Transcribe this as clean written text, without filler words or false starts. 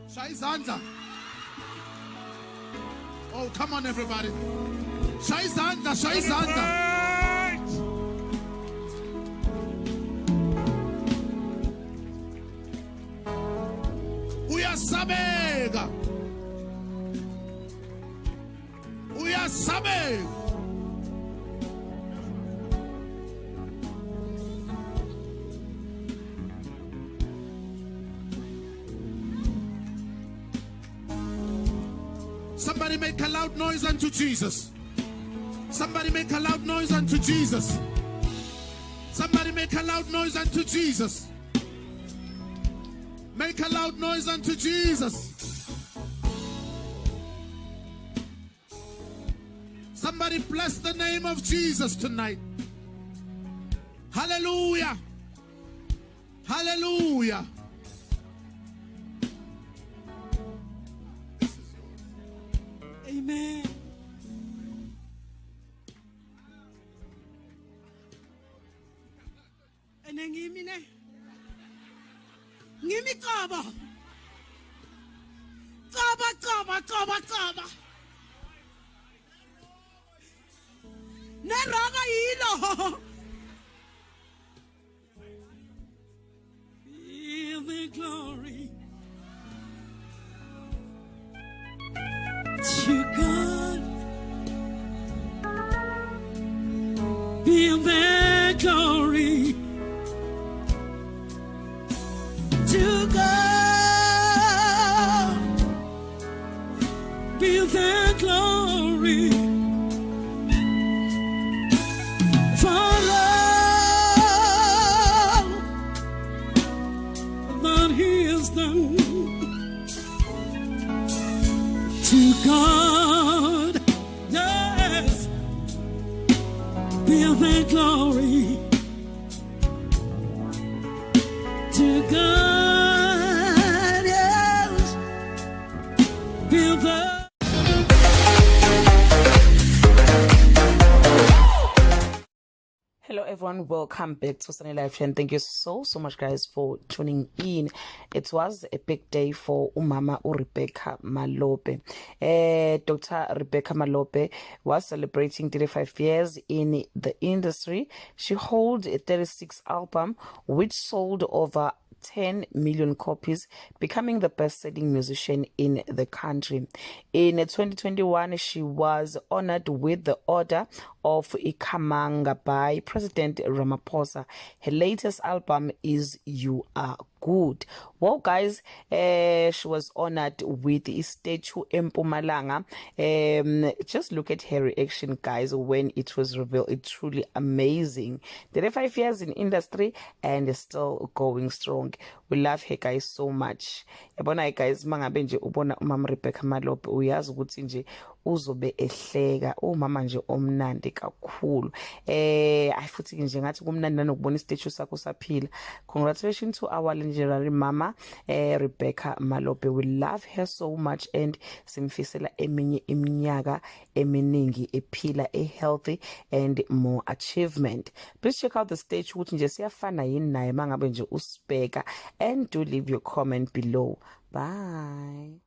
Shaizanda. Oh, come on, everybody. Shaizanda, Shaizanda. Uyasabega. Uyasabega. Somebody make a loud noise unto Jesus. Somebody make a loud noise unto Jesus. Somebody make a loud noise unto Jesus. Make a loud noise unto Jesus. Somebody bless the name of Jesus tonight. Hallelujah. Hallelujah. Amen. And then give me cover. Cover. Neraga hilo. Feel the glory. To God be the glory. To God be the glory. For all that He has done. To God, yes, be the glory. To God, yes, be the. Hello everyone, welcome back to Sunny Life and thank you so much guys for tuning in. It was a big day for Umama Rebecca Malope. Dr. Rebecca Malope was celebrating 35 years in the industry. She holds a 36 album which sold over 10 million copies, becoming the best-selling musician in the country. In 2021, she was honored with the Order of Ikamanga by President Ramaphosa. Her latest album is You Are Good. Well, guys, she was honored with a statue in Mpumalanga. Just look at her reaction, guys, when it was revealed. It's truly amazing. 35 years in industry and still going strong. We love her, guys, so much. Yabona, guys, mangabe nje ubona umama Rebecca Malope uyazi ukuthi nje uzobe ehleka umama nje omnandi kakhulu. Futhi nje ngathi kumnandi nanokubona istatue sakho saphila. Congratulations to our legendary mama Rebecca Malope. We love her so much and simfisela eminye iminyaka eminingi ephila healthy and more achievement. Please check out the stage ukuthi nje siyafana yini naye mangabe nje usibheka and do leave your comment below. Bye.